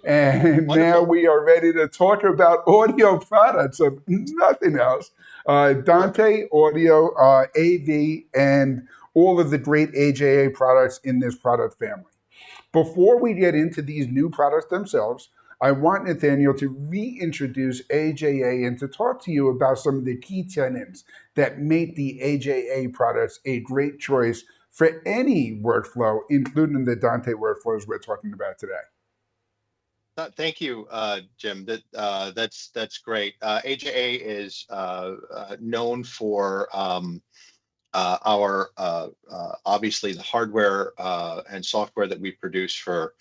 And now Wonderful. we are ready to talk about audio products of nothing else. Perfect. Dante Audio, AV, and all of the great AJA products in this product family. Before we get into these new products themselves, I want Nathaniel to reintroduce AJA and to talk to you about some of the key tenets that make the AJA products a great choice for any workflow, including the Dante workflows we're talking about today. Thank you, Jim. That's great. AJA is known for our obviously the hardware and software that we produce for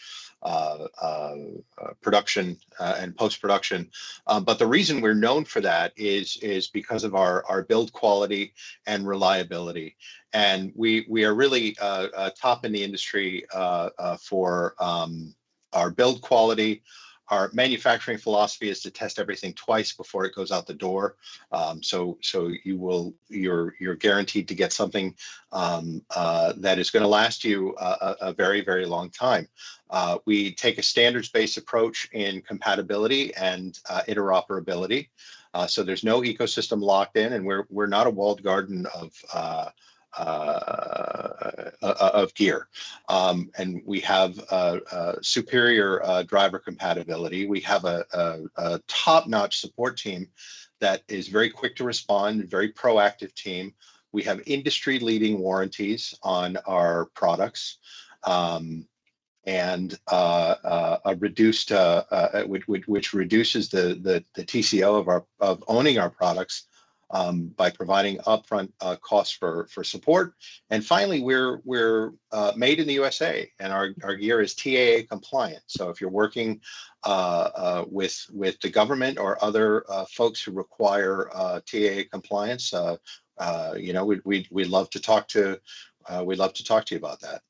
production and post-production. But the reason we're known for that is because of our build quality and reliability. And we are really top in the industry for our build quality. Our manufacturing philosophy is to test everything twice before it goes out the door. So you're guaranteed to get something that is going to last you a very, very long time. We take a standards-based approach in compatibility and interoperability. So there's no ecosystem locked in, and we're not a walled garden of gear. And we have superior driver compatibility. We have a top-notch support team that is very quick to respond, very proactive team. We have industry-leading warranties on our products. And a reduced, which reduces the TCO of owning our products by providing upfront costs for support. And finally, we're made in the USA, and our gear is TAA compliant. So if you're working with the government or other folks who require TAA compliance, we'd love to talk to you about that.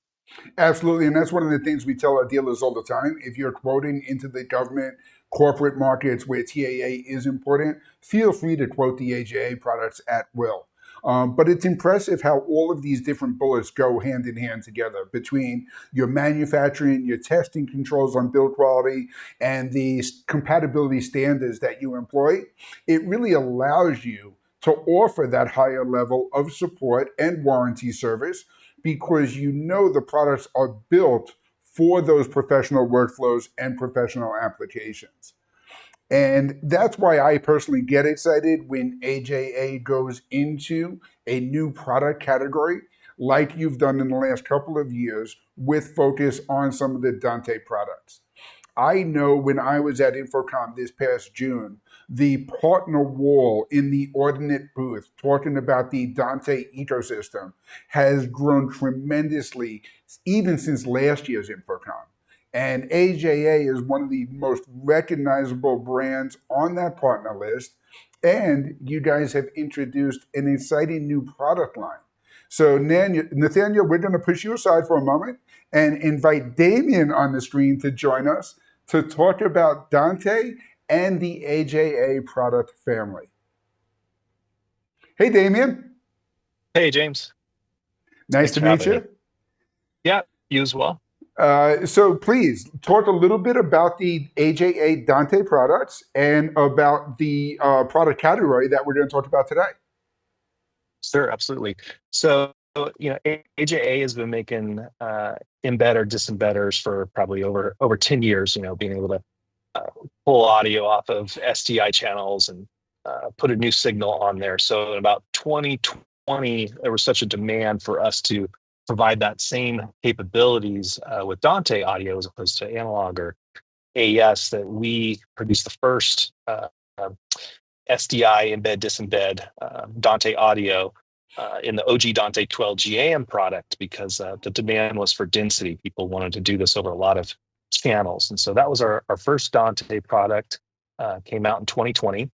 Absolutely. And that's one of the things we tell our dealers all the time. If you're quoting into the government, corporate markets where TAA is important, feel free to quote the AJA products at will. But it's impressive how all of these different bullets go hand in hand together between your manufacturing, your testing controls on build quality, and the compatibility standards that you employ. It really allows you to offer that higher level of support and warranty service because you know the products are built for those professional workflows and professional applications. And that's why I personally get excited when AJA goes into a new product category, like you've done in the last couple of years, with focus on some of the Dante products. I know when I was at Infocom this past June, the partner wall in the Ordinate booth talking about the Dante ecosystem has grown tremendously even since last year's Infocom. And AJA is one of the most recognizable brands on that partner list. And you guys have introduced an exciting new product line. So, Nathaniel, we're going to push you aside for a moment and invite Damien on the screen to join us to talk about Dante and the AJA product family. Hey, Damien. Hey, James. Nice Thanks to for meet having me. you. Yeah, you as well. So please talk a little bit about the AJA Dante products and about the product category that we're going to talk about today. Sure, absolutely. So, AJA has been making embed or disembedders for probably over 10 years, being able to pull audio off of SDI channels and put a new signal on there. So in about 2020, there was such a demand for us to provide that same capabilities with Dante audio as opposed to analog or AES that we produced the first SDI embed disembed Dante audio in the OG Dante 12 GAM product because the demand was for density. People wanted to do this over a lot of channels. And so that was our first Dante product, came out in 2020.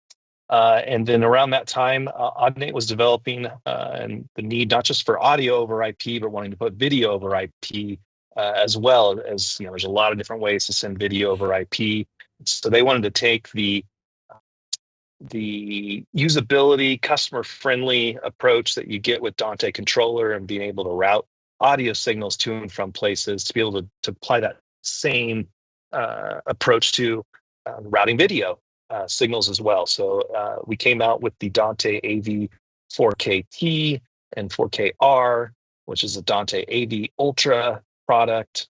And then around that time, Audinate was developing and the need not just for audio over IP, but wanting to put video over IP as well. As there's a lot of different ways to send video over IP. So they wanted to take the usability, customer-friendly approach that you get with Dante controller and being able to route audio signals to and from places to be able to apply that same approach to routing video signals as well. So we came out with the Dante AV 4K-T and 4K-R, which is a Dante AV Ultra product,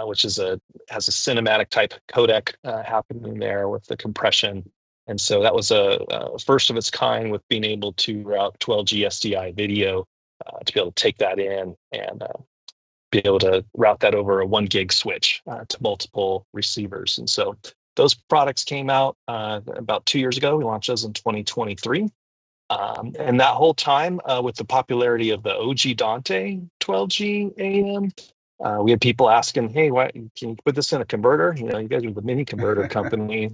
which has a cinematic type codec happening there with the compression. And so that was a first of its kind with being able to route 12G SDI video to be able to take that in and be able to route that over a 1 gig switch to multiple receivers. And so those products came out about 2 years ago. We launched those in 2023. And that whole time, with the popularity of the OG Dante 12G AM, we had people asking, "Hey, why can you put this in a converter? You know, you guys are the mini converter company,"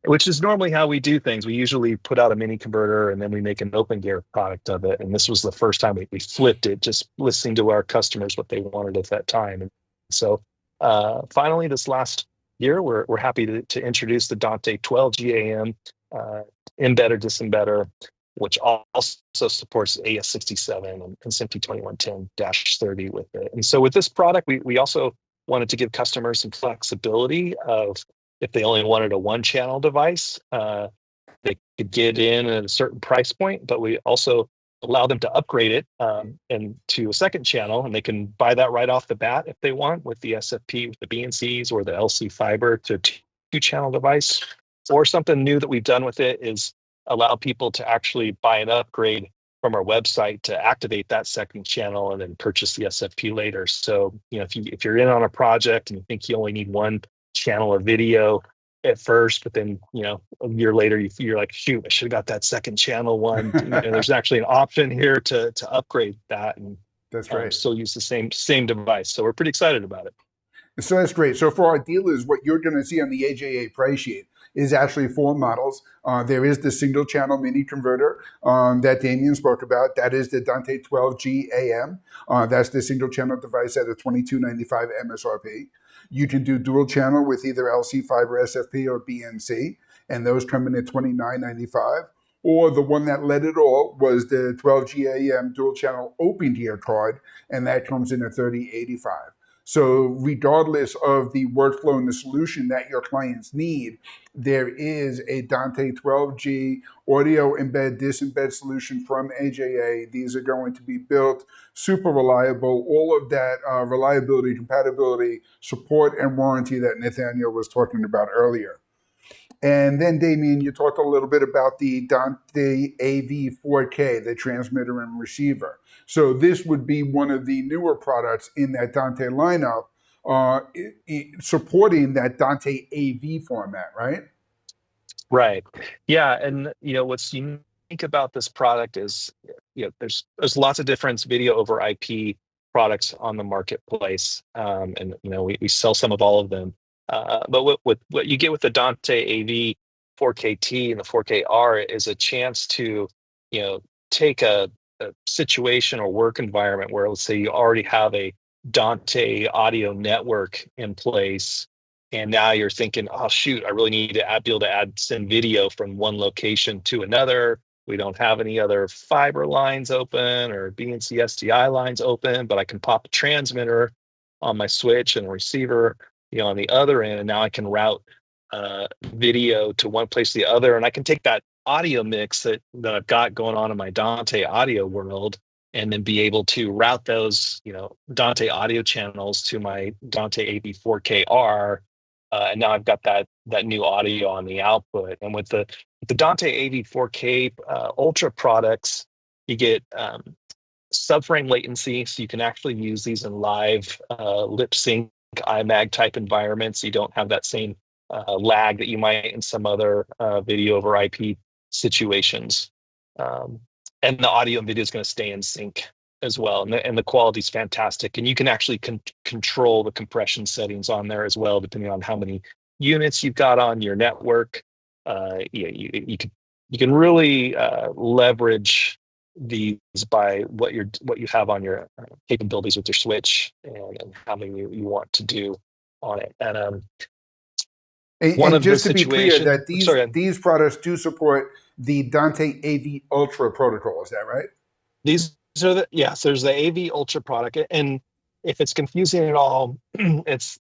which is normally how we do things. We usually put out a mini converter and then we make an open gear product of it. And this was the first time we flipped it, just listening to our customers what they wanted at that time. And so finally, this last year, we're happy to introduce the Dante 12G AM embedder disembedder, which also supports AS67 and SMPTE 2110-30 with it. And so with this product, we also wanted to give customers some flexibility of if they only wanted a 1-channel device, they could get in at a certain price point, but we also allow them to upgrade it and to a 2nd channel, and they can buy that right off the bat if they want with the SFP, with the BNCs or the LC fiber to a 2-channel device. Or something new that we've done with it is allow people to actually buy an upgrade from our website to activate that 2nd channel and then purchase the SFP later. So, you know, if you're in on a project and you think you only need 1 channel of video at first, but then, you know, a year later you're like, shoot, I should have got that 2nd channel one. And there's actually an option here to upgrade that and That's great. Still use the same device. So we're pretty excited about it. So that's great. So for our dealers, what you're going to see on the AJA price sheet is actually 4 models. There is the single channel mini converter that Damien spoke about. That is the Dante 12G AM. That's the single channel device at a $22.95 MSRP. You can do dual channel with either LC fiber SFP or BNC, and those come in at $29.95. Or the one that led it all was the 12G AM dual channel open ear card, and that comes in at $30.85. So regardless of the workflow and the solution that your clients need, there is a Dante 12G audio embed disembed solution from AJA. These are going to be built super reliable, all of that reliability, compatibility, support, and warranty that Nathaniel was talking about earlier. And then, Damien, you talked a little bit about the Dante AV 4K, the transmitter and receiver. So this would be one of the newer products in that Dante lineup, supporting that Dante AV format, right? Right. Yeah. And, you know, what's unique about this product is, you know, there's lots of different video over IP products on the marketplace. And, you know, we sell some of all of them. But what you get with the Dante AV 4K-T and the 4K-R is a chance to, you know, take a situation or work environment where, let's say, you already have a Dante audio network in place, and now you're thinking, oh shoot, I really need to be able to send video from one location to another. We don't have any other fiber lines open or BNC SDI lines open, but I can pop a transmitter on my switch and a receiver, you know, on the other end, and now I can route video to one place to the other, and I can take that audio mix that I've got going on in my Dante audio world, and then be able to route those, you know, Dante audio channels to my Dante AV 4K-R, and now I've got that new audio on the output. And with the Dante AV 4K Ultra products, you get subframe latency latency so you can actually use these in live lip sync IMAG type environments. You don't have that same lag that you might in some other video over IP situations. And the audio and video is going to stay in sync as well. And the quality is fantastic. And you can actually control the compression settings on there as well, depending on how many units you've got on your network. You can really leverage these by what you have on your capabilities with your switch and how many you want to do on it. And just to be clear, that these products do support the Dante AV Ultra protocol. Is that right? These are so there's the AV Ultra product, and if it's confusing at all,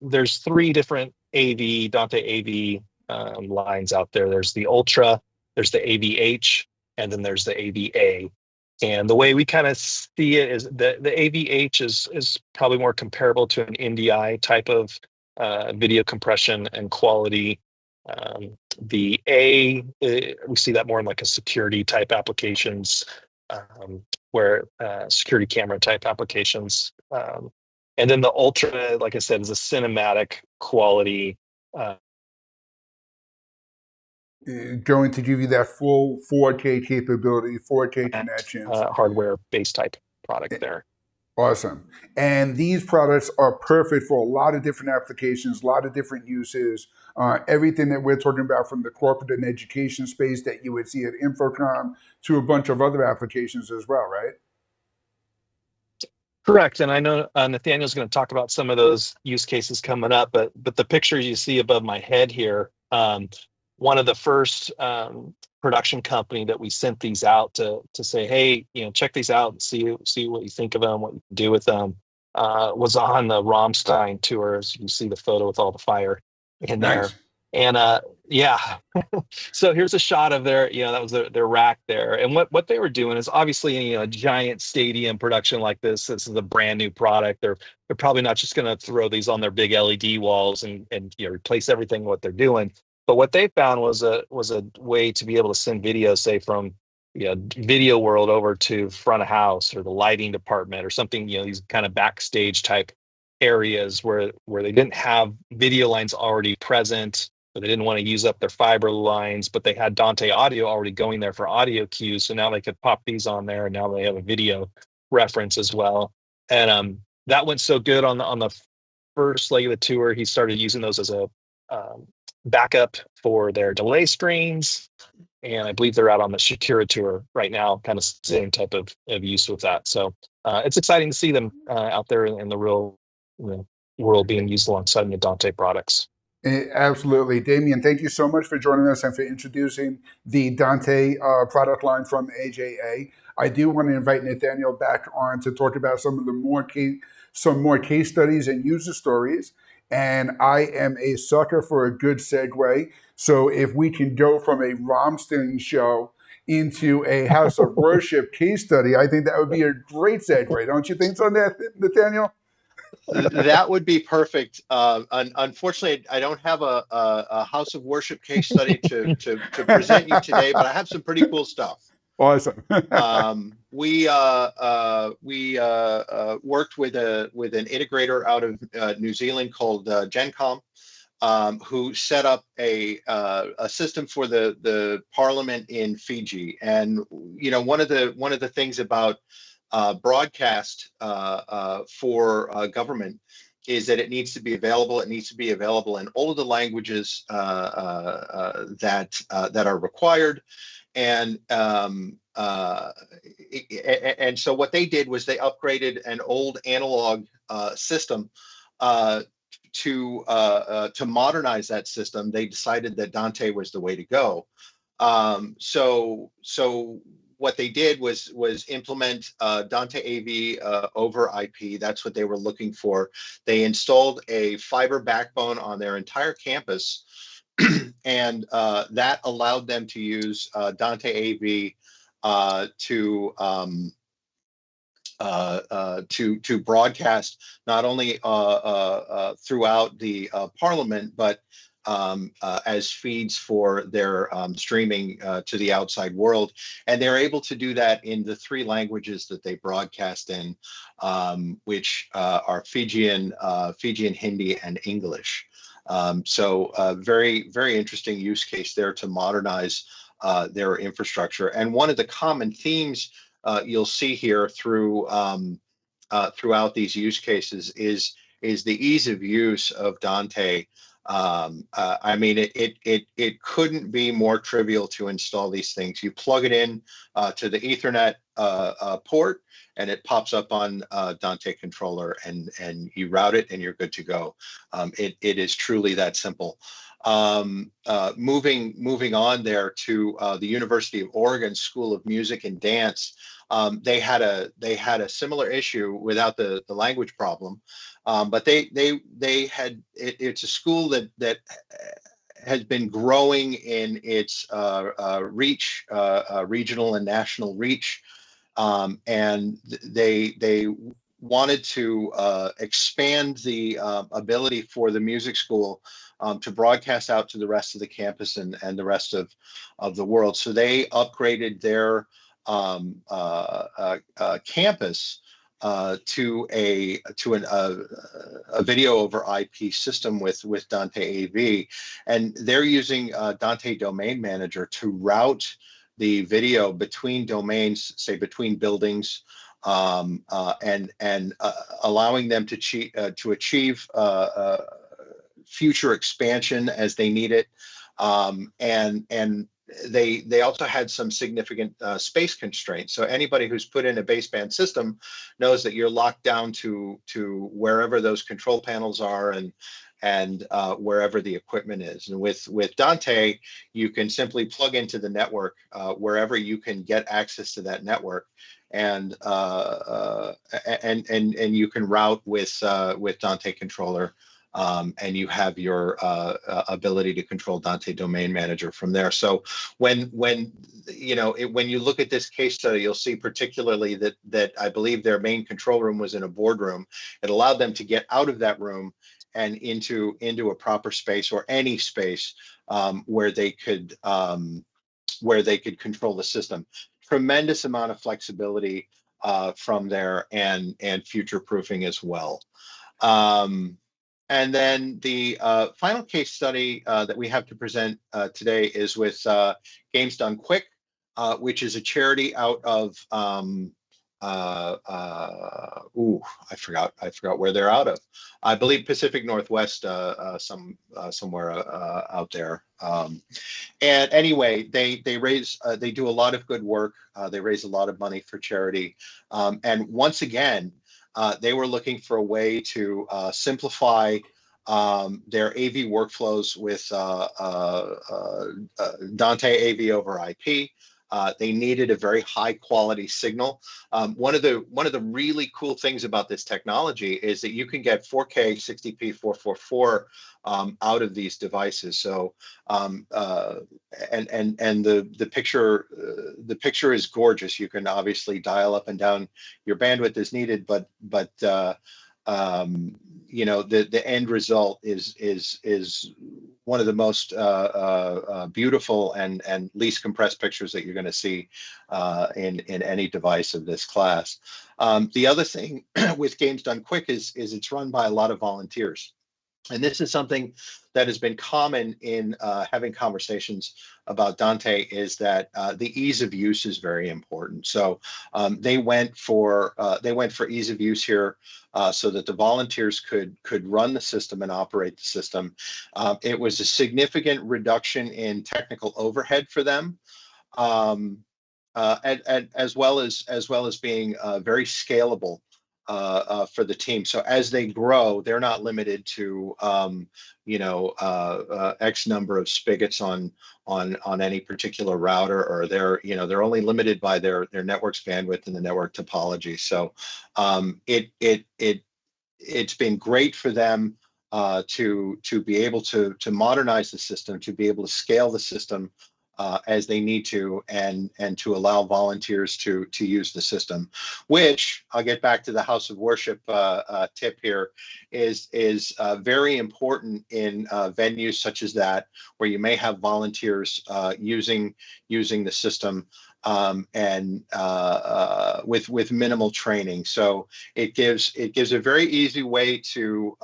there's 3 different AV, Dante AV lines out there. There's the Ultra, there's the AVH, and then there's the AVA. And the way we kind of see it is the AVH is probably more comparable to an NDI type of video compression and quality. The A, we see that more in like a security type applications, where security camera type applications. And then the Ultra, like I said, is a cinematic quality. Going to give you that full 4K capability, 4K connections. Hardware-based type product there. Awesome. And these products are perfect for a lot of different applications, a lot of different uses. Everything that we're talking about, from the corporate and education space that you would see at Infocom to a bunch of other applications as well, right? Correct. And I know Nathaniel's going to talk about some of those use cases coming up, but the pictures you see above my head here, one of the first production company that we sent these out to say, hey, check these out and see what you think of them, what you can do with them, was on the Rammstein tour. So you can see the photo with all the fire in Nice. there. And yeah, so here's a shot of their, that was their rack there. And what they were doing is obviously, a giant stadium production like this is a brand new product. They're probably not just going to throw these on their big LED walls and replace everything what they're doing. But what they found was a way to be able to send video, say from video world over to front of house or the lighting department or something, these kind of backstage type areas where they didn't have video lines already present, or they didn't want to use up their fiber lines, but they had Dante audio already going there for audio cues. So now they could pop these on there, and now they have a video reference as well. And that went so good on the first leg of the tour. He started using those as a backup for their delay screens, and I believe they're out on the Shakira tour right now, kind of same type of use with that. So it's exciting to see them out there in the real world being used alongside the Dante products. Absolutely. Damien, thank you so much for joining us and for introducing the Dante product line from AJA. I do want to invite Nathaniel back on to talk about some more case studies and user stories. And I am a sucker for a good segue. So if we can go from a Rammstein show into a house of worship case study, I think that would be a great segue. Don't you think so, Nathaniel? That would be perfect. Unfortunately, I don't have a house of worship case study to present you today, but I have some pretty cool stuff. Awesome. We worked with an integrator out of New Zealand called Gencom, who set up a system for the parliament in Fiji. And one of the things about broadcast for government is that it needs to be available. It needs to be available in all of the languages that are required. And so what they did was they upgraded an old analog system to modernize that system. They decided that Dante was the way to go. So what they did was implement Dante AV over IP. That's what they were looking for. They installed a fiber backbone on their entire campus, and that allowed them to use Dante AV to broadcast not only throughout the parliament, but as feeds for their streaming to the outside world. And they're able to do that in the three languages that they broadcast in, which are Fijian, Hindi, and English. So very, very interesting use case there to modernize their infrastructure. And one of the common themes you'll see here throughout these use cases is the ease of use of Dante. I mean, it couldn't be more trivial to install these things. You plug it in to the Ethernet port, and it pops up on Dante controller, and you route it, and you're good to go. It is truly that simple. moving on there to the University of Oregon School of Music and Dance, they had a similar issue without the language problem, but they had it's a school that has been growing in its reach, regional and national reach, and they wanted to expand the ability for the music school to broadcast out to the rest of the campus and the rest of the world. So they upgraded their campus to a video over IP system with Dante AV, and they're using Dante Domain Manager to route the video between domains, say between buildings, and allowing them to achieve future expansion as they need it, and they also had some significant space constraints. So anybody who's put in a baseband system knows that you're locked down to wherever those control panels are and wherever the equipment is. And with Dante, you can simply plug into the network wherever you can get access to that network, and you can route with Dante Controller. And you have your ability to control Dante Domain Manager from there. So when you look at this case study, you'll see particularly that I believe their main control room was in a boardroom. It allowed them to get out of that room and into a proper space, or any space where they could control the system. Tremendous amount of flexibility from there, and future proofing as well. And then the final case study that we have to present today is with Games Done Quick, which is a charity out of I forgot where they're out of. I believe Pacific Northwest, somewhere out there. And anyway, they do a lot of good work. They raise a lot of money for charity, and once again, they were looking for a way to simplify their AV workflows with Dante AV over IP. They needed a very high quality signal. One of the really cool things about this technology is that you can get 4K 60p 444 out of these devices. So the picture is gorgeous. You can obviously dial up and down your bandwidth as needed, but the end result is one of the most beautiful and least compressed pictures that you're going to see in any device of this class. The other thing with Games Done Quick is it's run by a lot of volunteers. And this is something that has been common in having conversations about Dante, is that the ease of use is very important. So they went for ease of use here, so that the volunteers could run the system and operate the system. It was a significant reduction in technical overhead for them, as well as being very scalable for the team. So as they grow, they're not limited to X number of spigots on any particular router, or they're only limited by their network's bandwidth and the network topology. So it's been great for them to be able to modernize the system, to be able to scale the system as they need to, and to allow volunteers to use the system, which I'll get back to the house of worship tip here, is very important in venues such as that, where you may have volunteers using the system and with minimal training. So it gives a very easy way to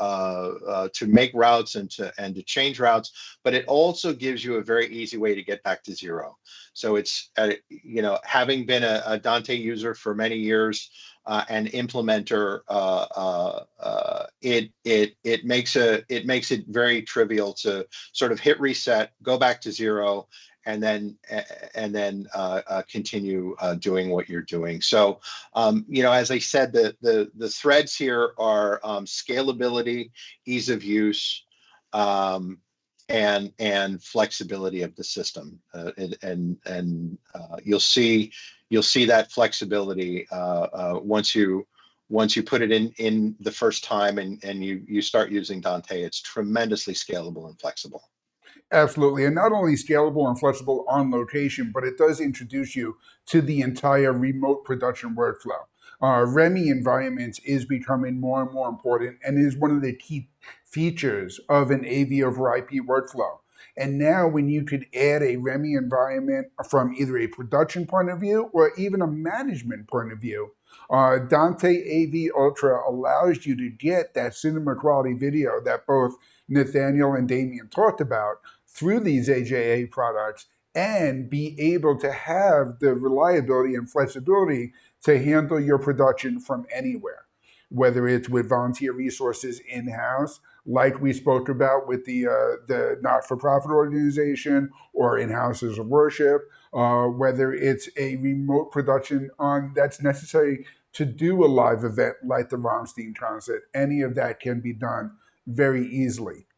make routes and to change routes, but it also gives you a very easy way to get back to zero. So it's having been a Dante user for many years, an implementer, it makes it very trivial to sort of hit reset, go back to zero, and then continue doing what you're doing. So, as I said, the threads here are scalability, ease of use, and flexibility of the system. You'll see that flexibility once you put it in the first time and you start using Dante. It's tremendously scalable and flexible. Absolutely. And not only scalable and flexible on location, but it does introduce you to the entire remote production workflow. REMI environments is becoming more and more important and is one of the key features of an AV over IP workflow. And now when you could add a REMI environment from either a production point of view or even a management point of view, Dante AV Ultra allows you to get that cinema quality video that both Nathaniel and Damien talked about through these AJA products and be able to have the reliability and flexibility to handle your production from anywhere, whether it's with volunteer resources in-house, like we spoke about with the not-for-profit organization, or in houses of worship, whether it's a remote production that's necessary to do a live event like the Rammstein concert. Any of that can be done very easily.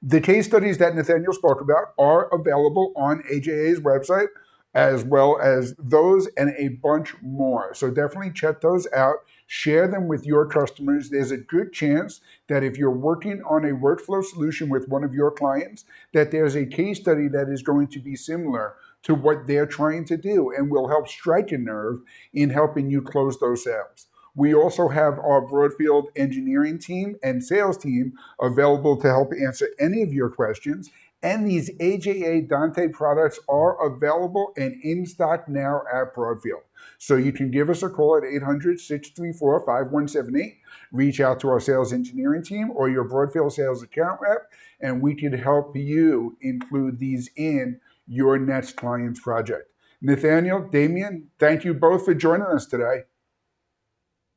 The case studies that Nathaniel spoke about are available on AJA's website, as well as those and a bunch more. So definitely check those out. Share them with your customers. There's a good chance that if you're working on a workflow solution with one of your clients, that there's a case study that is going to be similar to what they're trying to do and will help strike a nerve in helping you close those sales. We also have our Broadfield engineering team and sales team available to help answer any of your questions. And these AJA Dante products are available and in stock now at Broadfield. So you can give us a call at 800-634-5178, reach out to our sales engineering team or your Broadfield sales account rep, and we can help you include these in your next client's project. Nathaniel, Damien, thank you both for joining us today.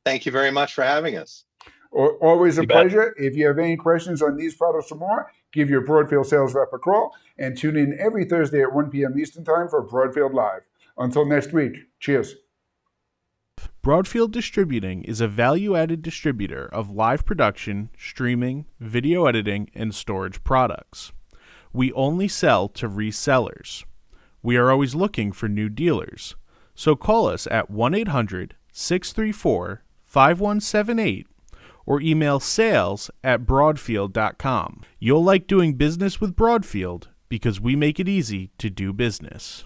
Thank you very much for having us. Always a pleasure. If you have any questions on these products or more, give your Broadfield sales rep a call and tune in every Thursday at 1 p.m. Eastern Time for Broadfield Live. Until next week, cheers. Broadfield Distributing is a value-added distributor of live production, streaming, video editing, and storage products. We only sell to resellers. We are always looking for new dealers. So call us at 1-800-634-5178 or email sales@broadfield.com. You'll like doing business with Broadfield because we make it easy to do business.